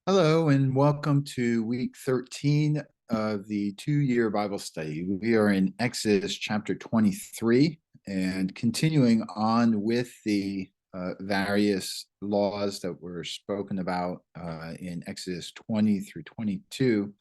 Hello, and welcome to week 13 of the 2-year Bible study. We are in Exodus chapter 23 and continuing on with the various laws that were spoken about in Exodus 20 through 22.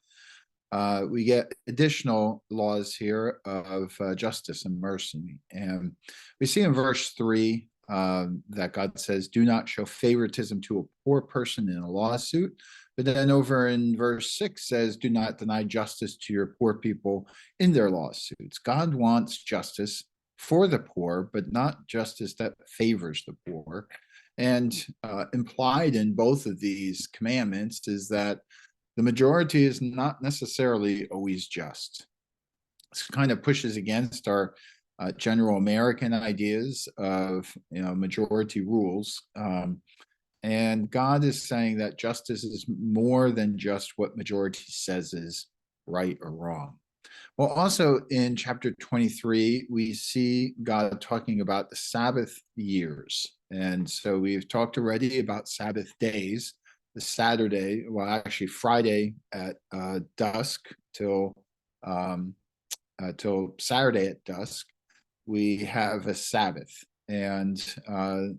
We get additional laws here of justice and mercy. And we see in verse 3 that God says, do not show favoritism to a poor person in a lawsuit. But then over in verse 6 says, do not deny justice to your poor people in their lawsuits. God wants justice for the poor, but not justice that favors the poor. And implied in both of these commandments is that the majority is not necessarily always just. This kind of pushes against our general American ideas of majority rules. And God is saying that justice is more than just what majority says is right or wrong. Well, also in chapter 23, we see God talking about the Sabbath years. And so we've talked already about Sabbath days, the Saturday, well, actually Friday at dusk till Saturday at dusk, we have a Sabbath. And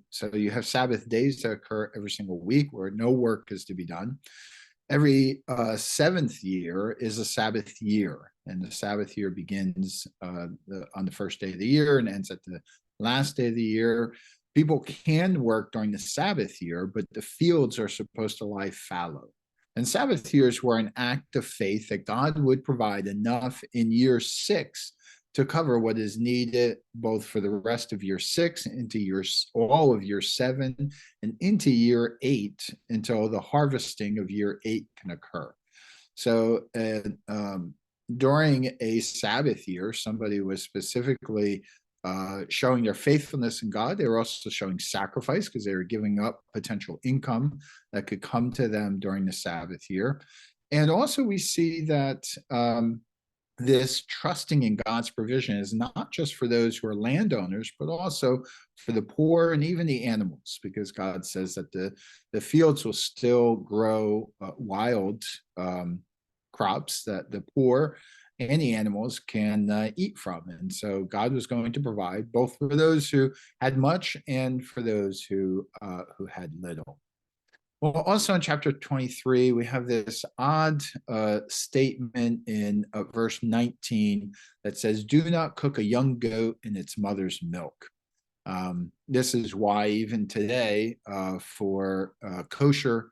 so you have Sabbath days that occur every single week where no work is to be done. Every seventh year is a Sabbath year, and the Sabbath year begins on the first day of the year and ends at the last day of the year. People can work during the Sabbath year, but the fields are supposed to lie fallow. And Sabbath years were an act of faith that God would provide enough in year 6 to cover what is needed both for the rest of year 6 into all of year 7 and into year 8 until the harvesting of year 8 can occur. So during a Sabbath year, somebody was specifically showing their faithfulness in God. They were also showing sacrifice because they were giving up potential income that could come to them during the Sabbath year. And also we see that this trusting in God's provision is not just for those who are landowners, but also for the poor and even the animals, because God says that the fields will still grow wild crops that the poor and the animals can eat from. And so God was going to provide both for those who had much and for those who had little. Well, also in chapter 23, we have this odd statement in verse 19 that says, do not cook a young goat in its mother's milk. This is why even today, for kosher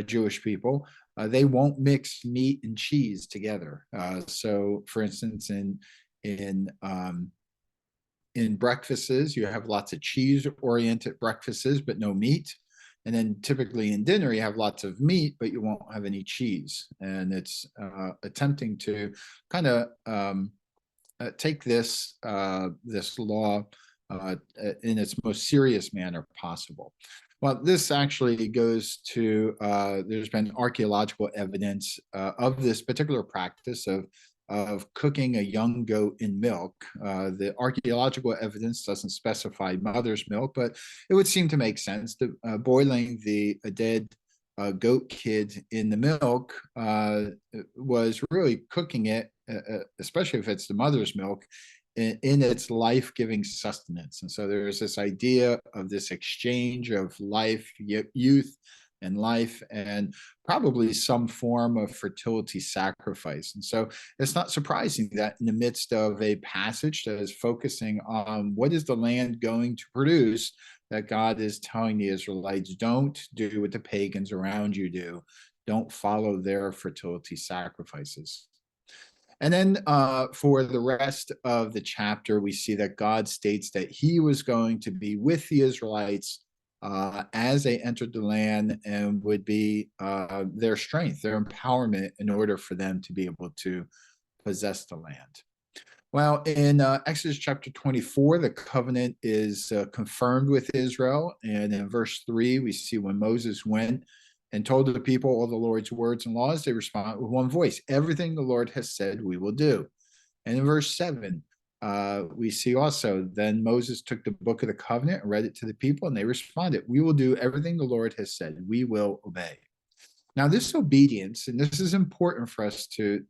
Jewish people, they won't mix meat and cheese together. So, for instance, in breakfasts, you have lots of cheese-oriented breakfasts, but no meat. And then typically in dinner, you have lots of meat, but you won't have any cheese. And it's attempting to kind of take this law in its most serious manner possible. Well, this actually goes to, there's been archaeological evidence of this particular practice of cooking a young goat in milk. The archaeological evidence doesn't specify mother's milk, but it would seem to make sense that boiling a dead goat kid in the milk was really cooking it, especially if it's the mother's milk, in its life-giving sustenance. And so there's this idea of this exchange of life, youth, and life, and probably some form of fertility sacrifice. And so it's not surprising that in the midst of a passage that is focusing on what is the land going to produce, that God is telling the Israelites, don't do what the pagans around you do. Don't follow their fertility sacrifices. And then for the rest of the chapter, we see that God states that he was going to be with the Israelites as they entered the land and would be their strength, their empowerment in order for them to be able to possess the land. Well, in Exodus chapter 24, the covenant is confirmed with Israel. And in verse 3, we see when Moses went and told the people all the Lord's words and laws, they respond with one voice, everything the Lord has said we will do. And in verse 7, we see also, then Moses took the book of the covenant and read it to the people, and they responded, we will do everything the Lord has said. We will obey. Now, this obedience, and this is important for us to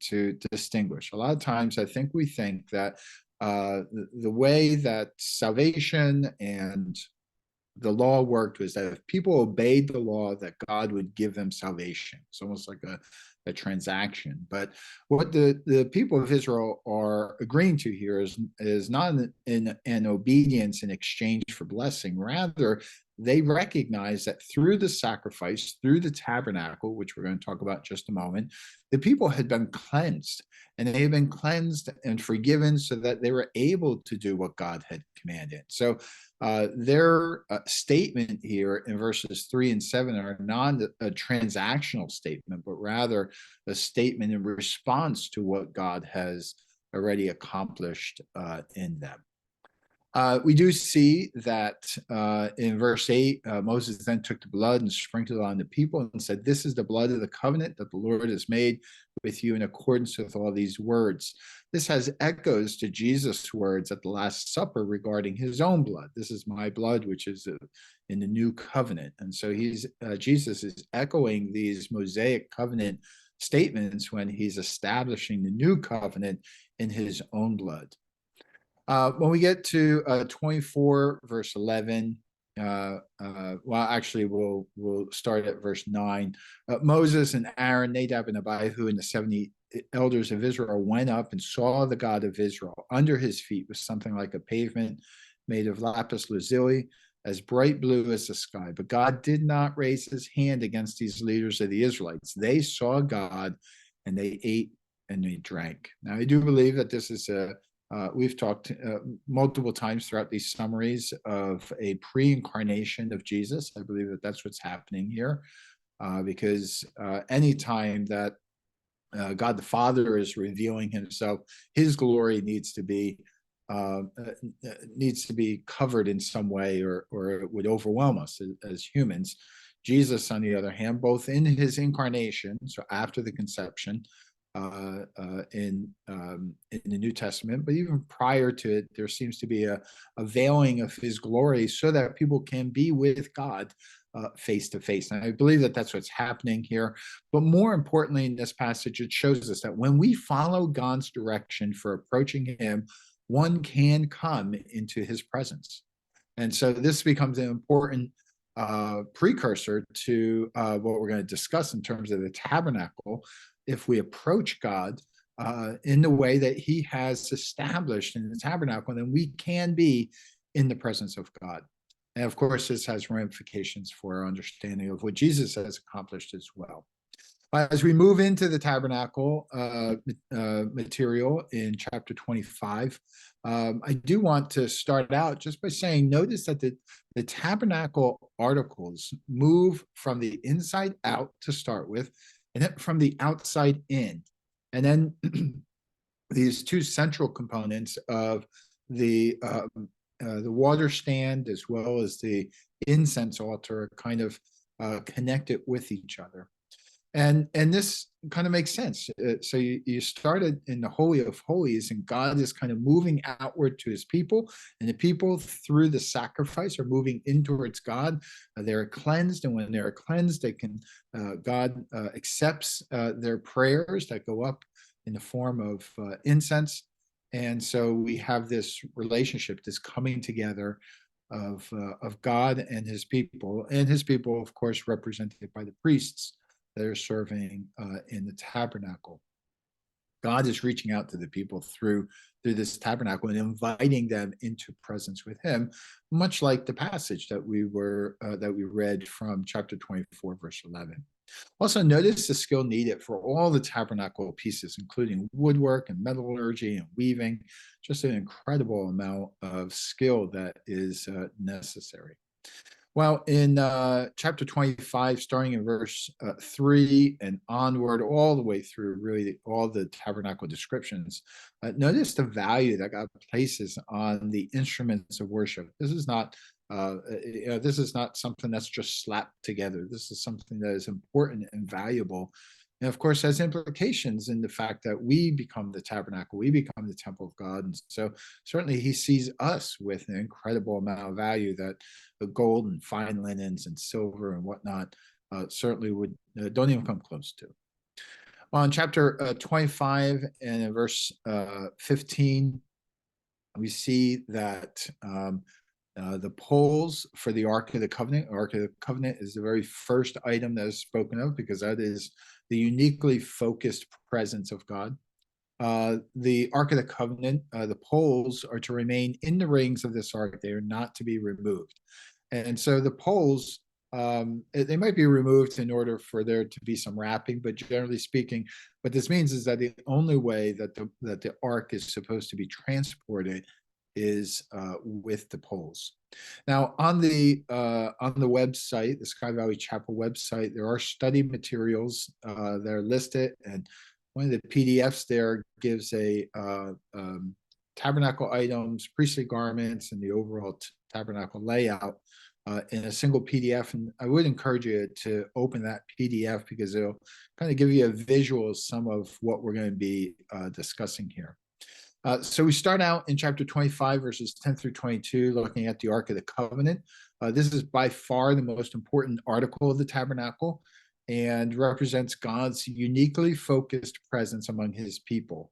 distinguish. A lot of times, I think we think that the way that salvation and the law worked was that if people obeyed the law, that God would give them salvation. It's almost like a transaction. But what the people of Israel are agreeing to here is not in an obedience in exchange for blessing. Rather, they recognize that through the sacrifice, through the tabernacle, which we're going to talk about in just a moment, the people had been cleansed, and they had been cleansed and forgiven so that they were able to do what God had commanded. So their statement here in verses 3 and 7 are not a transactional statement, but rather a statement in response to what God has already accomplished in them. We do see that in verse 8, Moses then took the blood and sprinkled it on the people and said, "This is the blood of the covenant that the Lord has made with you in accordance with all these words." This has echoes to Jesus' words at the Last Supper regarding his own blood. "This is my blood, which is in the new covenant." And so Jesus is echoing these Mosaic covenant statements when he's establishing the new covenant in his own blood. When we get to 24, verse 11, well, actually, we'll start at verse 9. Moses and Aaron, Nadab and Abihu, and the 70 elders of Israel went up and saw the God of Israel. Under his feet was something like a pavement made of lapis lazuli, as bright blue as the sky. But God did not raise his hand against these leaders of the Israelites. They saw God, and they ate and they drank. Now, I do believe that this is we've talked multiple times throughout these summaries of a pre-incarnation of Jesus. I believe that that's what's happening here, because anytime that God the Father is revealing himself, his glory needs to be covered in some way, or it would overwhelm us as humans. Jesus, on the other hand, both in his incarnation, so after the conception, in the New Testament, but even prior to it, there seems to be a veiling of his glory so that people can be with God face to face. And I believe that that's what's happening here. But more importantly, in this passage, it shows us that when we follow God's direction for approaching him, one can come into his presence. And so this becomes an important precursor to what we're going to discuss in terms of the tabernacle. If we approach God in the way that he has established in the tabernacle, then we can be in the presence of God. And of course, this has ramifications for our understanding of what Jesus has accomplished as well. As we move into the tabernacle material in chapter 25, I do want to start out just by saying, notice that the tabernacle articles move from the inside out to start with, and then from the outside in. And then these two central components of the water stand as well as the incense altar kind of connected with each other. And this kind of makes sense. So you started in the Holy of Holies, and God is kind of moving outward to his people, and the people through the sacrifice are moving in towards God. They're cleansed, and when they're cleansed, they can God accepts their prayers that go up in the form of incense. And so we have this relationship, this coming together of God and his people, of course, represented by the priests that are serving in the tabernacle. God is reaching out to the people through this tabernacle and inviting them into presence with him, much like the passage that we read from chapter 24, verse 11. Also, notice the skill needed for all the tabernacle pieces, including woodwork and metallurgy and weaving. Just an incredible amount of skill that is necessary. Well, in chapter 25, starting in verse 3 and onward, all the way through really all the tabernacle descriptions, notice the value that God places on the instruments of worship. This is not something that's just slapped together. This is something that is important and valuable. And of course, has implications in the fact that we become the tabernacle, we become the temple of God. And so certainly he sees us with an incredible amount of value, that the gold and fine linens and silver and whatnot certainly would don't even come close to. Well, in chapter 25 and in verse 15, we see that the poles for the Ark of the Covenant is the very first item that is spoken of, because that is the uniquely focused presence of God. The Ark of the Covenant, the poles are to remain in the rings of this Ark. They are not to be removed. And so the poles, they might be removed in order for there to be some wrapping, but generally speaking, what this means is that the only way that the Ark is supposed to be transported is with the poles. Now, on the website, the Sky Valley Chapel website, there are study materials that are listed, and one of the PDFs there gives a tabernacle items, priestly garments, and the overall tabernacle layout in a single PDF. And I would encourage you to open that PDF, because it'll kind of give you a visual of some of what we're going to be discussing here. So we start out in chapter 25, verses 10 through 22, looking at the Ark of the Covenant. This is by far the most important article of the tabernacle, and represents God's uniquely focused presence among his people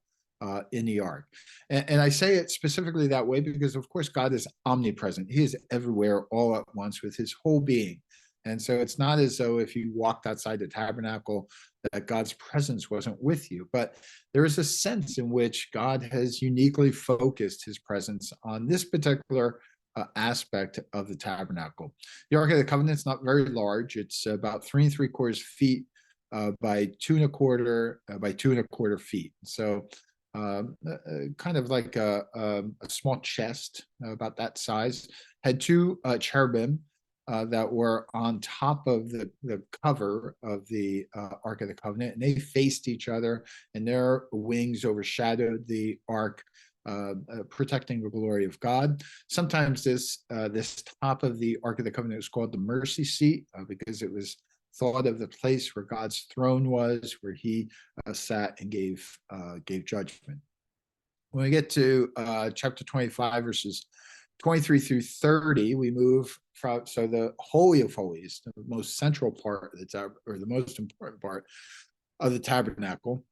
in the Ark. And I say it specifically that way because, of course, God is omnipresent. He is everywhere all at once with his whole being. And so it's not as though if you walked outside the tabernacle that God's presence wasn't with you. But there is a sense in which God has uniquely focused his presence on this particular aspect of the tabernacle. The Ark of the Covenant is not very large. It's about 3 3/4 feet by 2 1/4 by 2 1/4 feet. So kind of like a small chest, about that size. Had 2 cherubim that were on top of the cover of the Ark of the Covenant, and they faced each other, and their wings overshadowed the Ark, protecting the glory of God. Sometimes this top of the Ark of the Covenant was called the mercy seat, because it was thought of the place where God's throne was, where he sat and gave judgment. When we get to chapter 25, verses 23 through 30, we move from, so the Holy of Holies, the most central part of or the most important part of the tabernacle,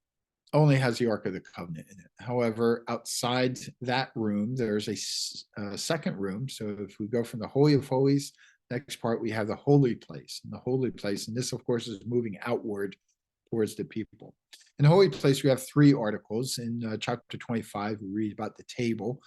only has the Ark of the Covenant in it. However, outside that room, there's a second room. So if we go from the Holy of Holies, next part, we have the holy place. And the holy place, and this, of course, is moving outward towards the people. In the holy place, we have 3 articles. In chapter 25, we read about the table.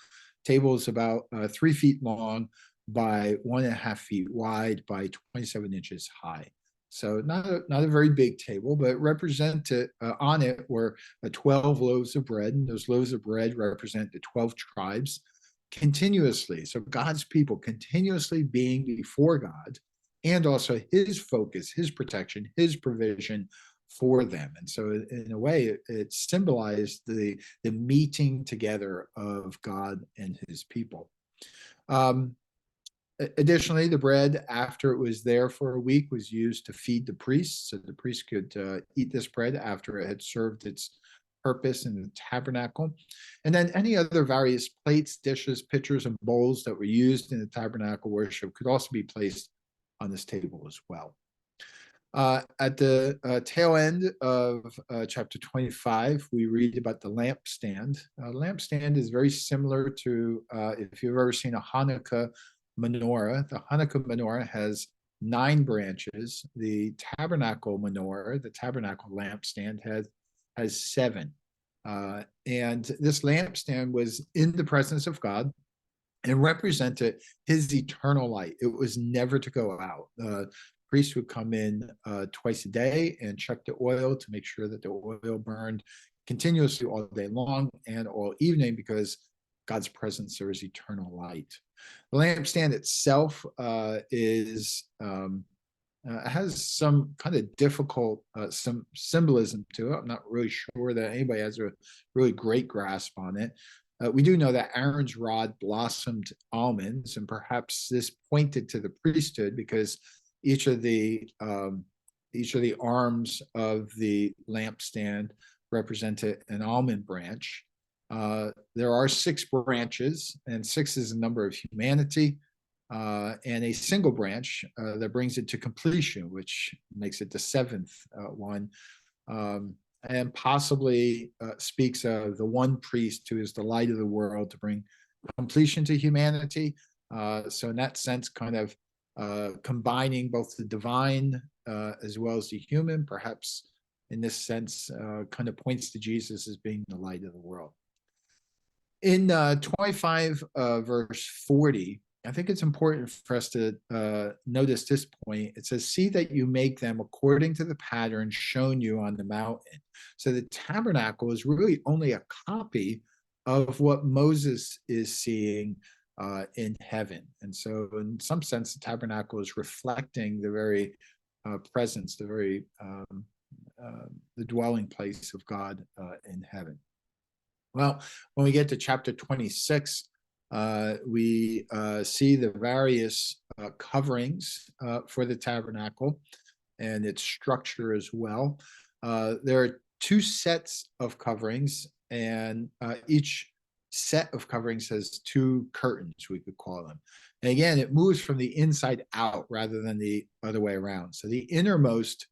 Table is about 3 feet long by 1.5 feet wide by 27 inches high. So not a very big table, but represented on it were 12 loaves of bread, and those loaves of bread represent the 12 tribes continuously. So God's people continuously being before God, and also his focus, his protection, his provision for them. And so in a way, it symbolized the meeting together of God and his people. Additionally, the bread, after it was there for a week, was used to feed the priests. So the priests could eat this bread after it had served its purpose in the tabernacle. And then any other various plates, dishes, pitchers, and bowls that were used in the tabernacle worship could also be placed on this table as well. At the tail end of chapter 25, we read about the lampstand. Lampstand is very similar to, if you've ever seen a Hanukkah menorah. The Hanukkah menorah has 9 branches. The tabernacle menorah, the tabernacle lampstand, has 7. And this lampstand was in the presence of God and represented his eternal light. It was never to go out. Priests would come in twice a day and check the oil to make sure that the oil burned continuously all day long and all evening, because God's presence, there is eternal light. The lampstand itself has some kind of difficult some symbolism to it. I'm not really sure that anybody has a really great grasp on it. We do know that Aaron's rod blossomed almonds, and perhaps this pointed to the priesthood, because each of the arms of the lampstand represented an almond branch. There are 6 branches, and 6 is the number of humanity. and a single branch that brings it to completion, which makes it the seventh one, and possibly speaks of the one priest who is the light of the world to bring completion to humanity. So in that sense, kind of combining both the divine as well as the human, perhaps in this sense, kind of points to Jesus as being the light of the world. In 25 verse 40, I think it's important for us to notice this point. It says, see that you make them according to the pattern shown you on the mountain. So the tabernacle is really only a copy of what Moses is seeing in heaven. And so in some sense, the tabernacle is reflecting the very presence, the very the dwelling place of God in heaven. Well, when we get to chapter 26, we see the various coverings for the tabernacle and its structure as well. There are two sets of coverings, and each set of coverings has two curtains, we could call them. And again, it moves from the inside out rather than the other way around. So the innermost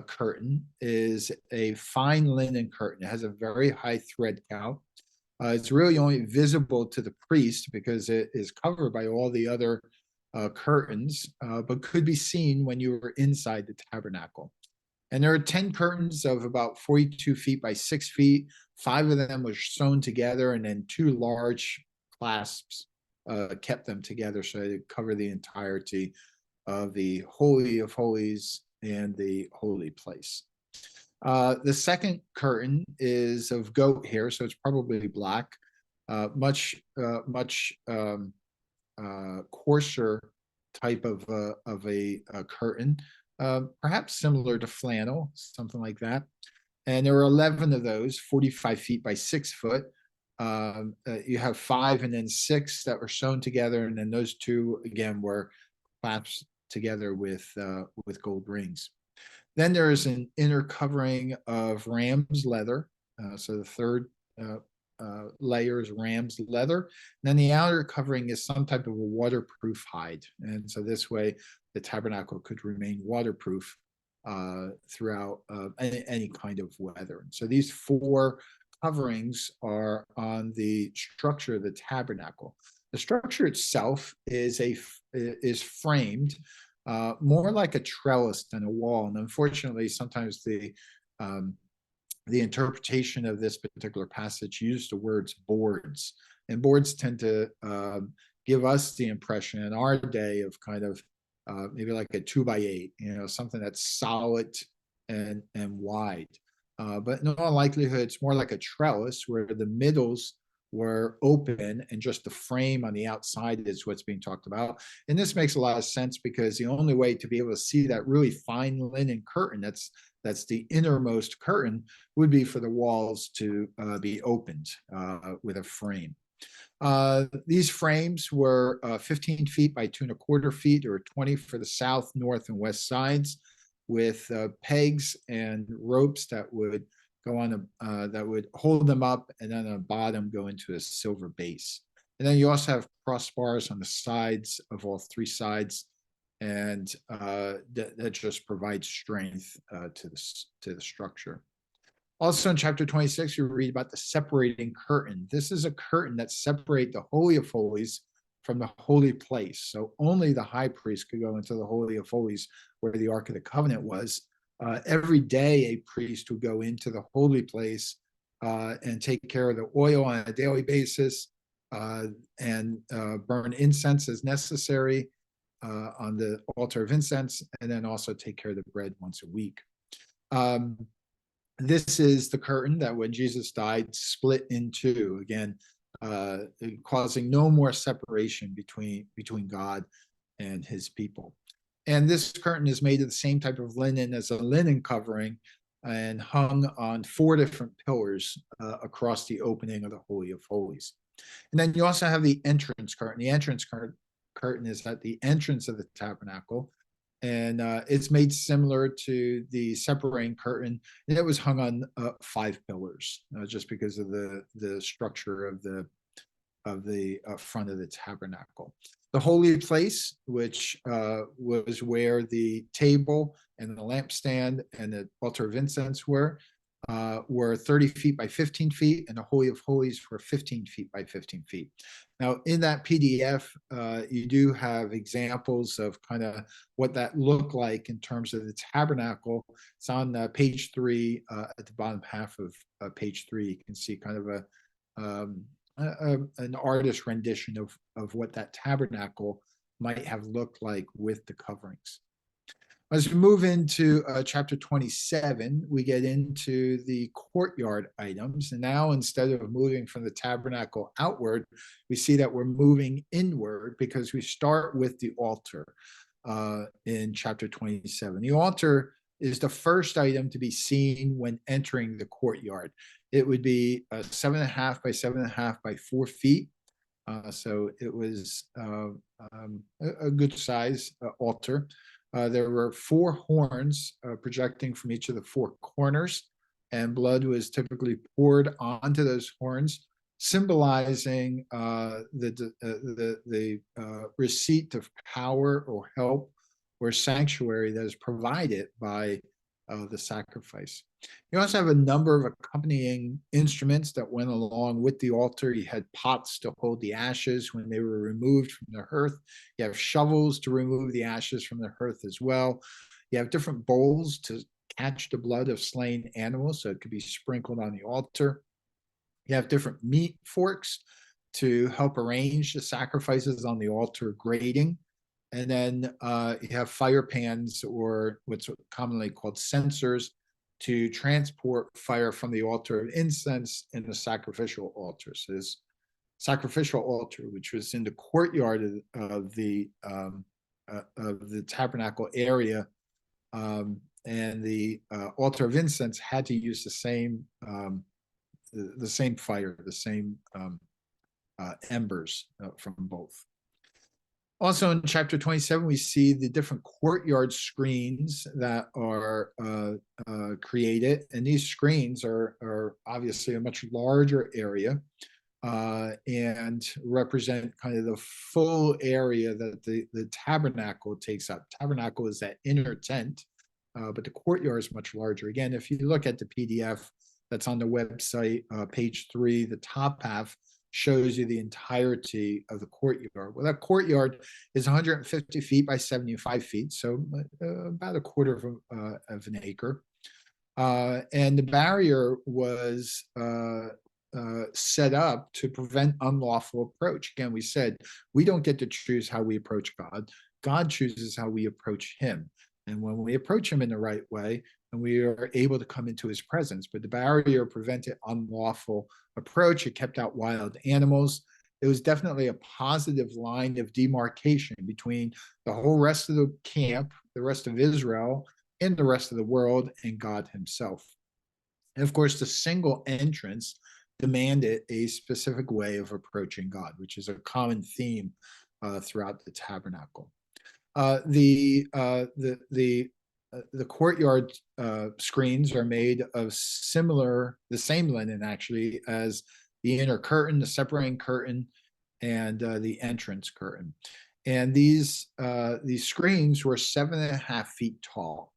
curtain is a fine linen curtain. It has a very high thread count. It's really only visible to the priest because it is covered by all the other curtains, but could be seen when you were inside the tabernacle. And there are 10 curtains of about 42 feet by 6 feet. 5 of them were sewn together, and then 2 large clasps kept them together so they cover the entirety of the Holy of Holies and the holy place. The second curtain is of goat hair, so it's probably black, much coarser type of a curtain, perhaps similar to flannel, something like that. And there were 11 of those, 45 feet by 6 foot. You have 5 and then 6 that were sewn together, and then those 2 again were clasped together with gold rings. Then there is an inner covering of ram's leather. So the third layer is ram's leather. And then the outer covering is some type of a waterproof hide. And so this way, the tabernacle could remain waterproof throughout any kind of weather. And so these 4 coverings are on the structure of the tabernacle. The structure itself is framed more like a trellis than a wall. And unfortunately, sometimes the interpretation of this particular passage used the words boards. And boards tend to give us the impression in our day of kind of maybe like a 2x8, something that's solid and wide. But in all likelihood, it's more like a trellis where the middles were open and just the frame on the outside is what's being talked about. And this makes a lot of sense because the only way to be able to see that really fine linen curtain that's the innermost curtain would be for the walls to be opened with a frame. These frames were 15 feet by 2¼ feet, or 20 for the south, north, and west sides, with pegs and ropes that would go on that would hold them up, and then on the bottom go into a silver base. And then you also have crossbars on the sides of all 3 sides, and that just provides strength to the structure. Also in chapter 26, you read about the separating curtain. This is a curtain that separates the Holy of Holies from the holy place. So only the high priest could go into the Holy of Holies where the Ark of the Covenant was. Every day, a priest would go into the holy place and take care of the oil on a daily basis and burn incense as necessary on the altar of incense, and then also take care of the bread once a week. This is the curtain that when Jesus died split in 2, again, causing no more separation between God and his people. And this curtain is made of the same type of linen as a linen covering and hung on 4 different pillars across the opening of the Holy of Holies. And then you also have the entrance curtain. The entrance curtain is at the entrance of the tabernacle, and it's made similar to the separating curtain, and it was hung on 5 pillars, just because of the structure of the front of the tabernacle. The holy place, which was where the table and the lampstand and the altar of incense were 30 feet by 15 feet, and the Holy of Holies were 15 feet by 15 feet. Now, in that PDF, you do have examples of kind of what that looked like in terms of the tabernacle. It's on page 3, at the bottom half of page 3. You can see kind of an artist rendition of what that tabernacle might have looked like with the coverings. As we move into chapter 27, we get into the courtyard items. And now, instead of moving from the tabernacle outward, we see that we're moving inward, because we start with the altar in chapter 27. The altar is the first item to be seen when entering the courtyard. It would be 7.5 by 7.5 by 4 feet. So it was a good size altar. There were 4 horns projecting from each of the 4 corners, and blood was typically poured onto those horns, symbolizing the receipt of power or help or sanctuary that is provided by the sacrifice. You also have a number of accompanying instruments that went along with the altar. You had pots to hold the ashes when they were removed from the hearth. You have shovels to remove the ashes from the hearth as well. You have different bowls to catch the blood of slain animals, so it could be sprinkled on the altar. You have different meat forks to help arrange the sacrifices on the altar grading. And then you have fire pans, or what's commonly called censers, to transport fire from the altar of incense in the sacrificial altar. So this sacrificial altar, which was in the courtyard of the tabernacle area, and the altar of incense had to use the same fire, the same embers from both. Also, in chapter 27, we see the different courtyard screens that are created. And these screens are obviously a much larger area and represent kind of the full area that the tabernacle takes up. Tabernacle is that inner tent, but the courtyard is much larger. Again, if you look at the PDF that's on the website, page 3, the top half shows you the entirety of the courtyard. Well, that courtyard is 150 feet by 75 feet, so about a quarter of an acre. And the barrier was set up to prevent unlawful approach. Again, we said we don't get to choose how we approach God. God chooses how we approach him. And when we approach him in the right way, and we are able to come into his presence, but the barrier prevented unlawful approach. It kept out wild animals. It was definitely a positive line of demarcation between the whole rest of the camp, the rest of Israel, and the rest of the world, and God himself. And of course, the single entrance demanded a specific way of approaching God, which is a common theme throughout the tabernacle. The courtyard screens are made of the same linen actually as the inner curtain, the separating curtain, and the entrance curtain. And these screens were 7.5 feet tall.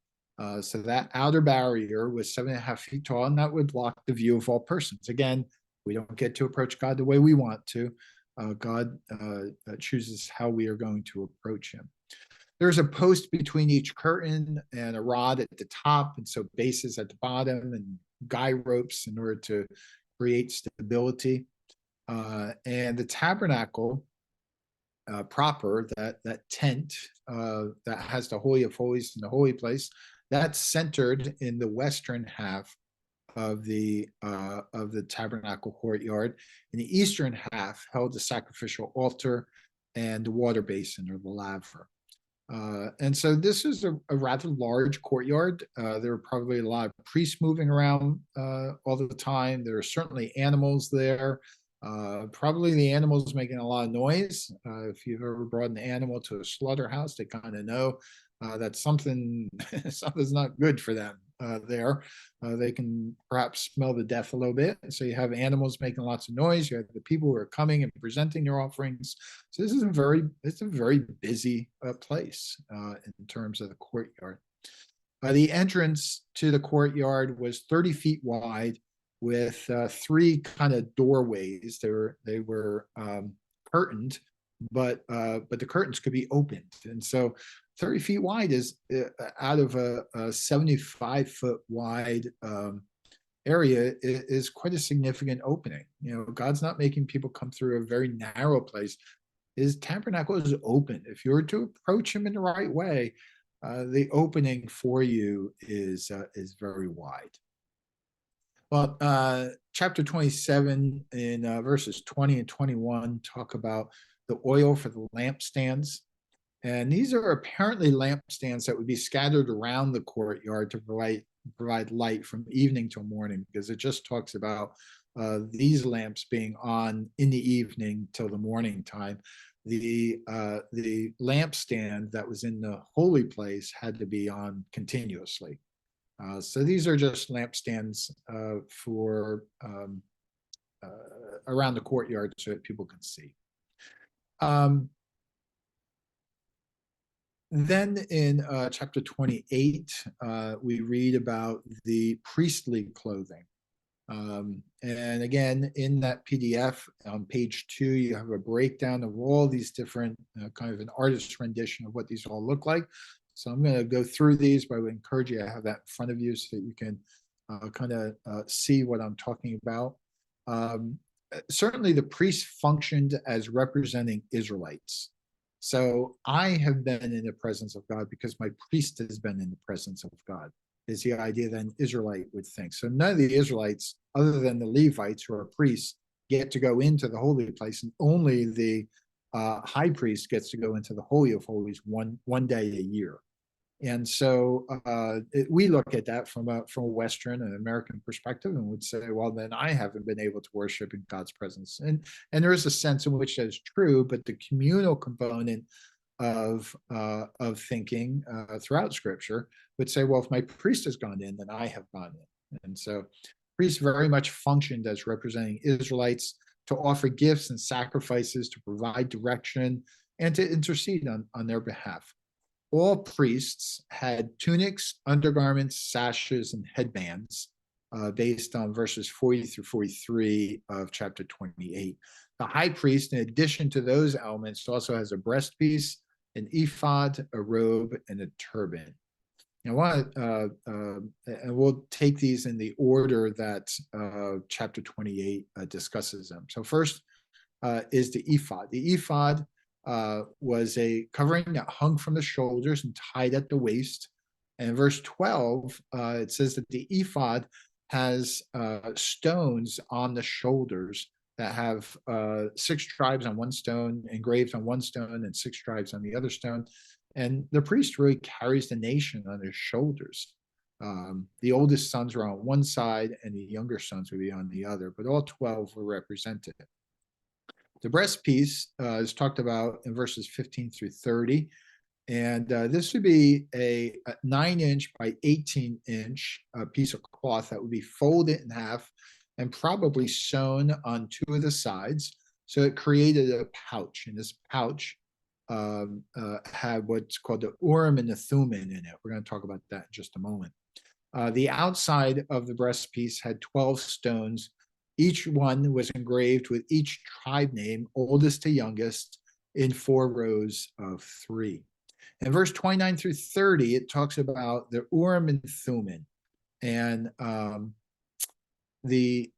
So that outer barrier was 7.5 feet tall, and that would block the view of all persons. Again, we don't get to approach God the way we want to. God chooses how we are going to approach him. There's a post between each curtain and a rod at the top, and so bases at the bottom, and guy ropes in order to create stability. And the tabernacle proper, that tent that has the Holy of Holies and the holy place, that's centered in the western half of the tabernacle courtyard. And the eastern half held the sacrificial altar and the water basin, or the laver. And so this is a rather large courtyard. There were probably a lot of priests moving around all the time. There are certainly animals there. Probably the animals making a lot of noise. If you've ever brought an animal to a slaughterhouse, they kind of know that something's not good for them there. They can perhaps smell the death a little bit. So you have animals making lots of noise. You have the people who are coming and presenting their offerings. So this is it's a very busy place in terms of the courtyard. The entrance to the courtyard was 30 feet wide with three kind of doorways. They were curtained, but the curtains could be opened. And so 30 feet wide is out of a 75-foot wide area is quite a significant opening. You know, God's not making people come through a very narrow place. His tabernacle is open. If you were to approach him in the right way, the opening for you is very wide. Well, chapter 27 in verses 20 and 21 talk about the oil for the lampstands. And these are apparently lampstands that would be scattered around the courtyard to provide light from evening till morning, because it just talks about these lamps being on in the evening till the morning time. The lampstand that was in the holy place had to be on continuously. So these are just lampstands for around the courtyard so that people can see. Then in chapter 28, we read about the priestly clothing. And again, in that PDF on page 2, you have a breakdown of all these different kind of an artist's rendition of what these all look like. So I'm going to go through these, but I would encourage you to have that in front of you so that you can kind of see what I'm talking about. Certainly the priests functioned as representing Israelites. So I have been in the presence of God because my priest has been in the presence of God, is the idea that an Israelite would think. So none of the Israelites, other than the Levites who are priests, get to go into the holy place, and only the high priest gets to go into the Holy of Holies one day a year. And so we look at that from a Western and American perspective and would say, well, then I haven't been able to worship in God's presence. And there is a sense in which that is true, but the communal component of thinking throughout Scripture would say, well, if my priest has gone in, then I have gone in. And so priests very much functioned as representing Israelites to offer gifts and sacrifices, to provide direction, and to intercede on their behalf. All priests had tunics, undergarments, sashes, and headbands based on verses 40 through 43 of chapter 28. The high priest, in addition to those elements, also has a breastpiece, an ephod, a robe, and a turban. Now, and we'll take these in the order that chapter 28 discusses them. So first is the ephod. The ephod was a covering that hung from the shoulders and tied at the waist. And in verse 12, it says that the ephod has stones on the shoulders that have 6 tribes on one stone, engraved on one stone, and 6 tribes on the other stone. And the priest really carries the nation on his shoulders. The oldest sons are on one side and the younger sons would be on the other, but all 12 were represented. The breastpiece is talked about in verses 15 through 30. And this would be a 9-inch by 18-inch piece of cloth that would be folded in half and probably sewn on 2 of the sides. So it created a pouch, and this pouch had what's called the Urim and the Thummim in it. We're going to talk about that in just a moment. The outside of the breastpiece had 12 stones. Each one was engraved with each tribe name, oldest to youngest, in 4 rows of 3. In verse 29 through 30, it talks about the Urim and Thummim. And the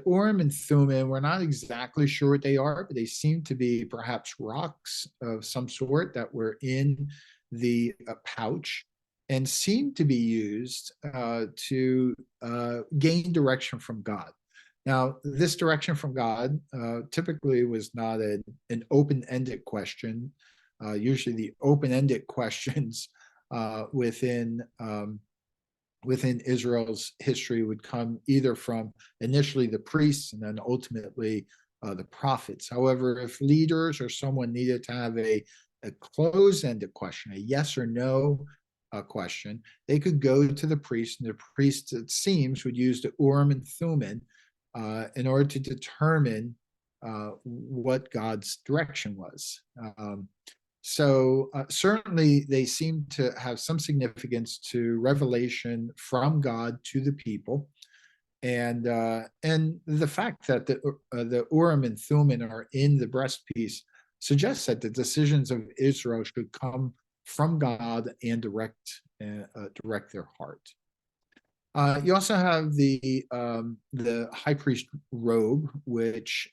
Urim and Thummim, we're not exactly sure what they are, but they seem to be perhaps rocks of some sort that were in the pouch and seem to be used to gain direction from God. Now, this direction from God typically was not an open-ended question. Usually the open-ended questions within Israel's history would come either from initially the priests and then ultimately the prophets. However, if leaders or someone needed to have a closed-ended question, a yes or no question, they could go to the priest, and the priest, it seems, would use the Urim and Thummim in order to determine what God's direction was. So certainly they seem to have some significance to revelation from God to the people. And the fact that the Urim and Thummim are in the breastpiece suggests that the decisions of Israel should come from God and direct their heart. You also have the high priest robe, which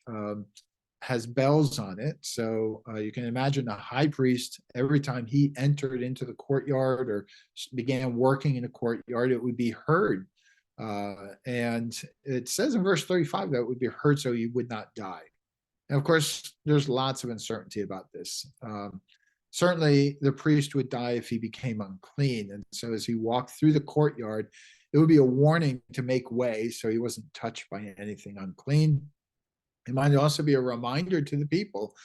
has bells on it. So you can imagine a high priest, every time he entered into the courtyard or began working in the courtyard, it would be heard. And it says in verse 35 that it would be heard so he would not die. And of course, there's lots of uncertainty about this. Certainly, the priest would die if he became unclean. And so as he walked through the courtyard, it would be a warning to make way so he wasn't touched by anything unclean. It might also be a reminder to the people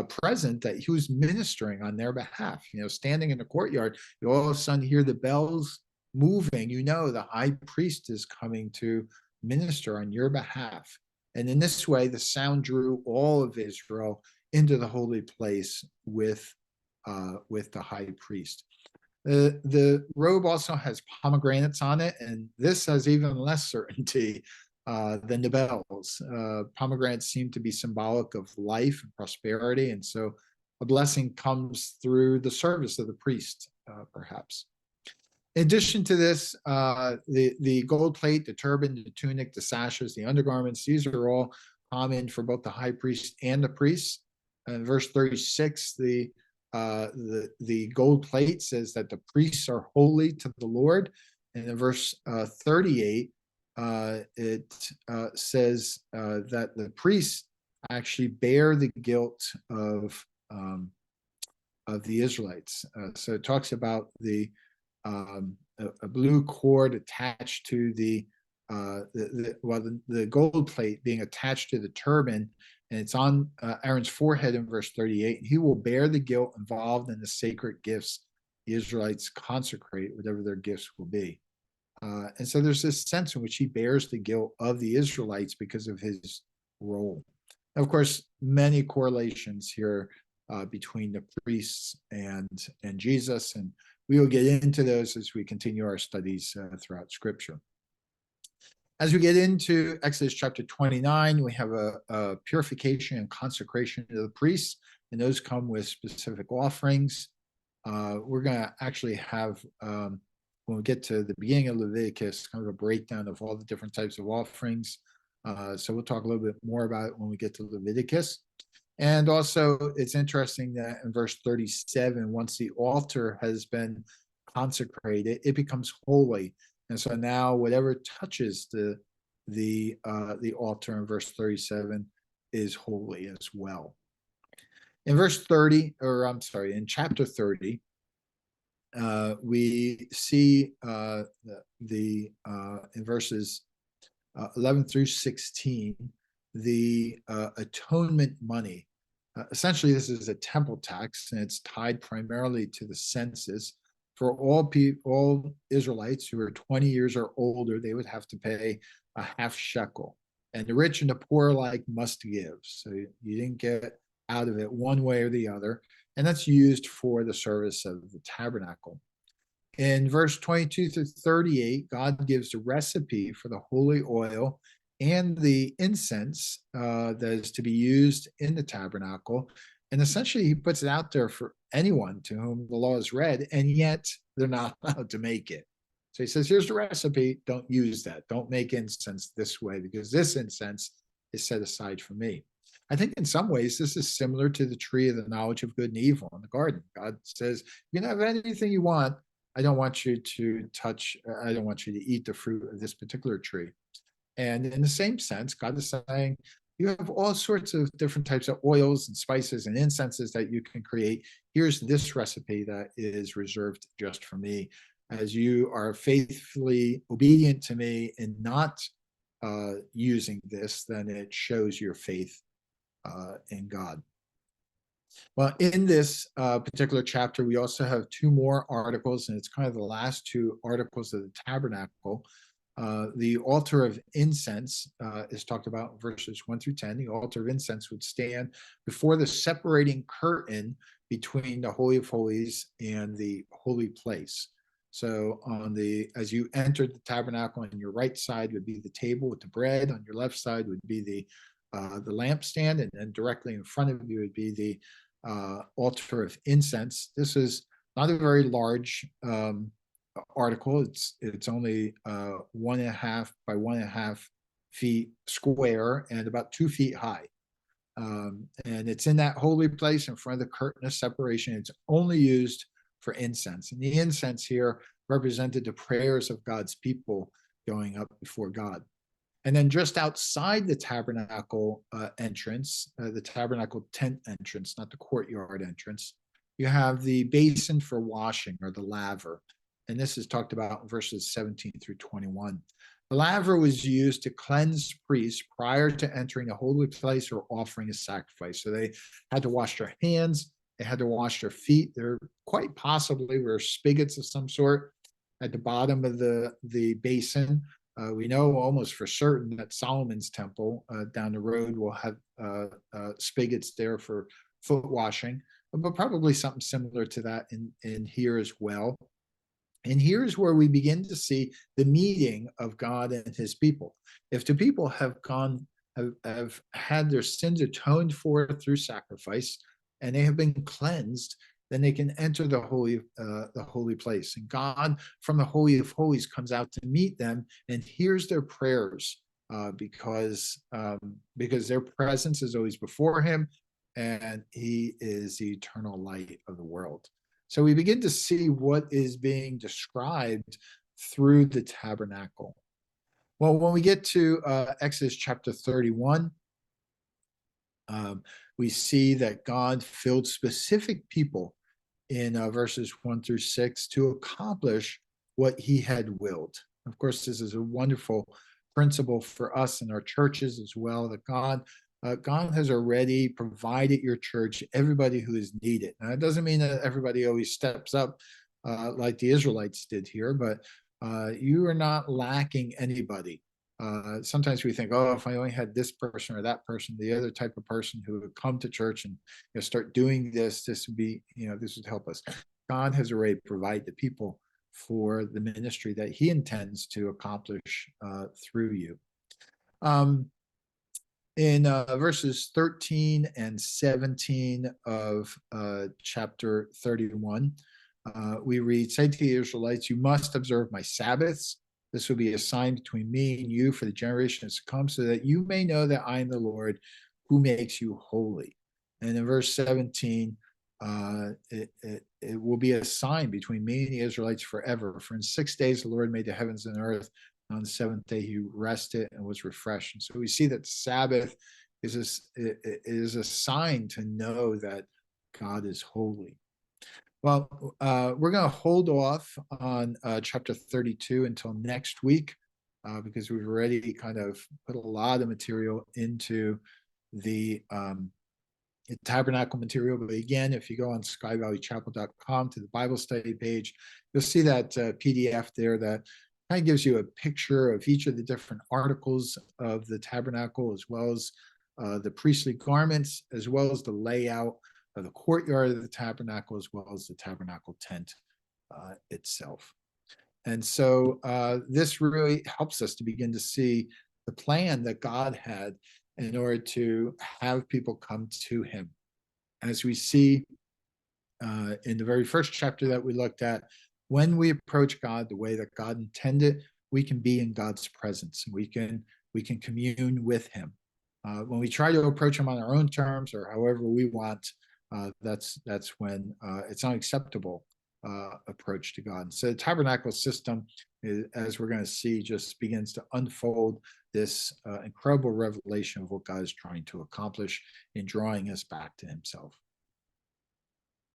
present that he was ministering on their behalf. Standing in the courtyard, you all of a sudden hear the bells moving. The high priest is coming to minister on your behalf. And in this way, the sound drew all of Israel into the holy place with the high priest. The robe also has pomegranates on it, and this has even less certainty than the bells. Pomegranates seem to be symbolic of life and prosperity, and so a blessing comes through the service of the priest, perhaps. In addition to this, the gold plate, the turban, the tunic, the sashes, the undergarments, these are all common for both the high priest and the priests. In verse 36, the gold plate says that the priests are holy to the Lord. And in verse 38, it says that the priests actually bear the guilt of the Israelites. So it talks about a blue cord attached to the gold plate being attached to the turban, and it's on Aaron's forehead in verse 38. And he will bear the guilt involved in the sacred gifts the Israelites consecrate, whatever their gifts will be. And so there's this sense in which he bears the guilt of the Israelites because of his role. And of course, many correlations here between the priests and Jesus, and we will get into those as we continue our studies throughout Scripture. As we get into Exodus chapter 29, we have a purification and consecration of the priests, and those come with specific offerings. We're going to actually have, when we get to the beginning of Leviticus, kind of a breakdown of all the different types of offerings. So we'll talk a little bit more about it when we get to Leviticus. And also, it's interesting that in verse 37, once the altar has been consecrated, it becomes holy. And so now whatever touches the altar in verse 37 is holy as well. In verse 30, or I'm sorry, in chapter 30, we see in verses 11 through 16, the atonement money. Essentially, this is a temple tax, and it's tied primarily to the census. For all Israelites who are 20 years or older, they would have to pay a half shekel. And the rich and the poor alike must give. So you didn't get out of it one way or the other. And that's used for the service of the tabernacle. In verse 22 through 38, God gives a recipe for the holy oil and the incense that is to be used in the tabernacle. And essentially, he puts it out there for anyone to whom the law is read, and yet they're not allowed to make it. So he says, here's the recipe. Don't use that. Don't make incense this way, because this incense is set aside for me. I think in some ways, this is similar to the tree of the knowledge of good and evil in the garden. God says, you can have anything you want. I don't want you to eat the fruit of this particular tree. And in the same sense, God is saying, you have all sorts of different types of oils and spices and incenses that you can create. Here's this recipe that is reserved just for me. As you are faithfully obedient to me and not using this, then it shows your faith in God. Well, in this particular chapter, we also have two more articles, and it's kind of the last two articles of the tabernacle. The altar of incense is talked about in verses 1 through 10. The altar of incense would stand before the separating curtain between the Holy of Holies and the holy place. So as you entered the tabernacle, on your right side would be the table with the bread. On your left side would be the lampstand, and then directly in front of you would be the altar of incense. This is not a very large article. It's only 1.5 by 1.5 feet square and about 2 feet high. And it's in that holy place in front of the curtain of separation. It's only used for incense. And the incense here represented the prayers of God's people going up before God. And then just outside the tabernacle entrance, the tabernacle tent entrance, not the courtyard entrance, you have the basin for washing, or the laver. And this is talked about in verses 17 through 21. The laver was used to cleanse priests prior to entering a holy place or offering a sacrifice. So they had to wash their hands, they had to wash their feet. There quite possibly were spigots of some sort at the bottom of the basin. We know almost for certain that Solomon's temple down the road will have spigots there for foot washing, but probably something similar to that in here as well. And here's where we begin to see the meeting of God and his people. If the people have had their sins atoned for through sacrifice, and they have been cleansed, then they can enter the holy place. And God from the Holy of Holies comes out to meet them and hears their prayers because their presence is always before him, and he is the eternal light of the world. So we begin to see what is being described through the tabernacle. Well, when we get to Exodus chapter 31, we see that God filled specific people in verses 1 through 6 to accomplish what he had willed. Of course, this is a wonderful principle for us in our churches as well, that God has already provided your church everybody who is needed. Now, it doesn't mean that everybody always steps up like the Israelites did here, but you are not lacking anybody. Sometimes we think, oh, if I only had this person or that person, the other type of person who would come to church and start doing this would be, this would help us. God has already provided the people for the ministry that he intends to accomplish through you. In verses 13 and 17 of chapter 31, we read, "Say to the Israelites, you must observe my Sabbaths. This will be a sign between me and you for the generations to come, so that you may know that I am the Lord who makes you holy." And in verse 17, it will be a sign between me and the Israelites forever. For in 6 days the Lord made the heavens and earth. On the seventh day he rested and was refreshed. And so we see that Sabbath is a sign to know that God is holy. Well, we're going to hold off on chapter 32 until next week because we've already kind of put a lot of material into the tabernacle material. But again, if you go on skyvalleychapel.com to the Bible study page, you'll see that PDF there that kind of gives you a picture of each of the different articles of the tabernacle, as well as the priestly garments, as well as the layout of the courtyard of the tabernacle, as well as the tabernacle tent itself. And so this really helps us to begin to see the plan that God had in order to have people come to him. As we see in the very first chapter that we looked at, when we approach God the way that God intended, we can be in God's presence. We can commune with him. When we try to approach him on our own terms or however we want, that's when it's an unacceptable approach to God. So the tabernacle system, as we're going to see, just begins to unfold this incredible revelation of what God is trying to accomplish in drawing us back to himself.